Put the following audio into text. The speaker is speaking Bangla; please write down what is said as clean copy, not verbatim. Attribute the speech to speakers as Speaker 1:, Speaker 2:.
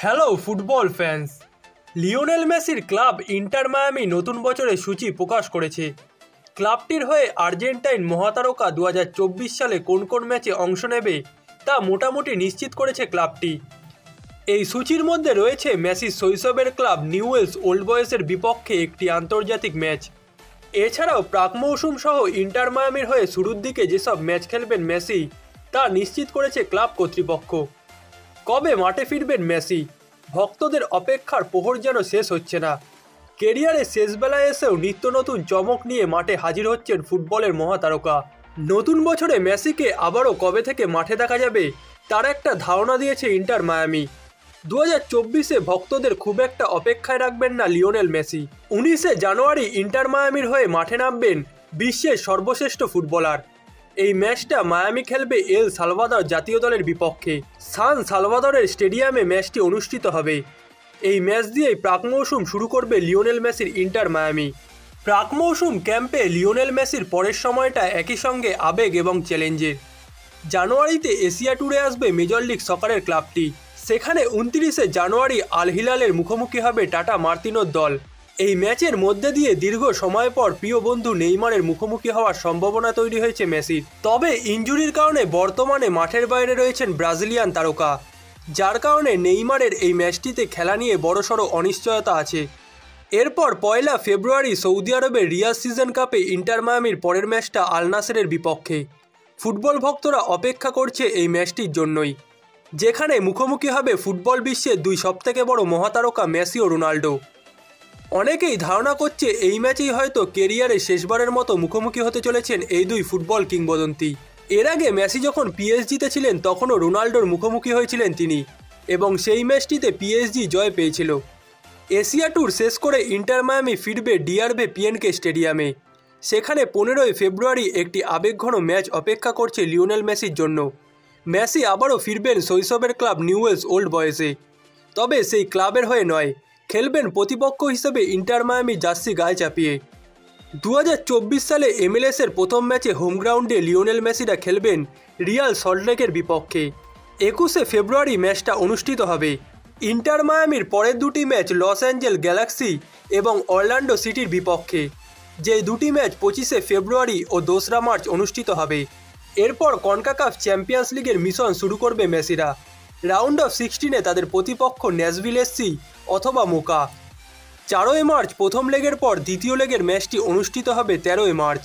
Speaker 1: হ্যালো ফুটবল ফ্যান্স, লিওনেল মেসির ক্লাব ইন্টার মায়ামি নতুন বছরের সূচি প্রকাশ করেছে। ক্লাবটির হয়ে আর্জেন্টাইন মহাতারকা 2024 সালে কোন কোন ম্যাচে অংশ নেবে তা মোটামুটি নিশ্চিত করেছে ক্লাবটি। এই সূচির মধ্যে রয়েছে মেসির শৈশবের ক্লাব নিউওয়েলস ওল্ড বয়েজের বিপক্ষে একটি আন্তর্জাতিক ম্যাচ। এছাড়াও প্রাক মৌসুম সহ ইন্টার মায়ামির হয়ে শুরুর দিকে যেসব ম্যাচ খেলবেন মেসি তা নিশ্চিত করেছে ক্লাব কর্তৃপক্ষ। কবে মাঠে ফিরবেন মেসি? ভক্তদের অপেক্ষার প্রহর যেন শেষ হচ্ছে না। কেরিয়ারের শেষ বেলায় এসেও নিত্য নতুন চমক নিয়ে মাঠে হাজির হচ্ছেন ফুটবলের মহাতারকা। নতুন বছরে মেসিকে আবারও কবে থেকে মাঠে দেখা যাবে তার একটা ধারণা দিয়েছে ইন্টার মায়ামি। 2024-এ ভক্তদের খুব একটা অপেক্ষায় রাখবেন না লিওনেল মেসি। 19শে জানুয়ারি ইন্টার মায়ামির হয়ে মাঠে নামবেন বিশ্বের সর্বশ্রেষ্ঠ ফুটবলার। এই ম্যাচটা মায়ামি খেলবে এল সালভাদর জাতীয় দলের বিপক্ষে। সান সালভাদরের স্টেডিয়ামে ম্যাচটি অনুষ্ঠিত হবে। এই ম্যাচ দিয়েই প্রাক মৌসুম শুরু করবে লিওনেল মেসির ইন্টার মায়ামি। প্রাক মৌসুম ক্যাম্পে লিওনেল মেসির পরের সময়টা একই সঙ্গে আবেগ এবং চ্যালেঞ্জের। জানুয়ারিতে এশিয়া ট্যুরে আসবে মেজর লিগ সকারের ক্লাবটি। সেখানে 29শে জানুয়ারি আল হিলালের মুখোমুখি হবে টাটা মার্তিনোর দল। এই ম্যাচের মধ্যে দিয়ে দীর্ঘ সময় পর প্রিয় বন্ধু নেইমারের মুখোমুখি হওয়ার সম্ভাবনা তৈরি হয়েছে মেসির। তবে ইনজুরির কারণে বর্তমানে মাঠের বাইরে রয়েছেন ব্রাজিলিয়ান তারকা, যার কারণে নেইমারের এই ম্যাচটিতে খেলা নিয়ে বড়সড় অনিশ্চয়তা আছে। এরপর 1 ফেব্রুয়ারি সৌদি আরবের রিয়াদ সিজন কাপে ইন্টার মায়ামির পরের ম্যাচটা আল নাসেরের বিপক্ষে। ফুটবল ভক্তরা অপেক্ষা করছে এই ম্যাচটির জন্যই, যেখানে মুখোমুখি হবে ফুটবল বিশ্বের দুই সবথেকে বড় মহাতারকা মেসি ও রোনাল্ডো। অনেকেই ধারণা করছে এই ম্যাচেই হয়তো কেরিয়ারে শেষবারের মতো মুখোমুখি হতে চলেছেন এই দুই ফুটবল কিংবদন্তি। এর আগে মেসি যখন পিএসজিতে ছিলেন তখনও রোনাল্ডোর মুখোমুখি হয়েছিলেন তিনি, এবং সেই ম্যাচটিতে পিএসজি জয় পেয়েছিল। এশিয়া ট্যুর শেষ করে ইন্টার মায়ামি ফিরবে ডিআরবে পিএনকে স্টেডিয়ামে। সেখানে 15 ফেব্রুয়ারি একটি আবেগঘন ম্যাচ অপেক্ষা করছে লিওনেল মেসির জন্য। মেসি আবারও ফিরবেন শৈশবের ক্লাব নিউওয়েলস ওল্ড বয়েজে, তবে সেই ক্লাবের হয়ে নয়, খেলবেন প্রতিপক্ষ হিসেবে ইন্টার মায়ামি জার্সি গায়ে চাপিয়ে। 2024 সালে এমএলএসের প্রথম ম্যাচে হোম গ্রাউন্ডে লিওনেল মেসিরা খেলবেন রিয়াল সল্টলেকের বিপক্ষে। 21শে ফেব্রুয়ারি ম্যাচটা অনুষ্ঠিত হবে। ইন্টার মায়ামির পরের দুটি ম্যাচ লস অ্যাঞ্জেল গ্যালাক্সি এবং অরল্যান্ডো সিটির বিপক্ষে, যে দুটি ম্যাচ 25শে ফেব্রুয়ারি ও 2রা মার্চ অনুষ্ঠিত হবে। এরপর কনকাকাফ চ্যাম্পিয়ন্স লিগের মিশন শুরু করবে মেসিরা। রাউন্ড অফ 16-এ তাদের প্রতিপক্ষ ন্যাশভিল এসসি অথবা মোকা। 4 মার্চ প্রথম লেগের পর দ্বিতীয় লেগের ম্যাচটি অনুষ্ঠিত হবে 13 মার্চ।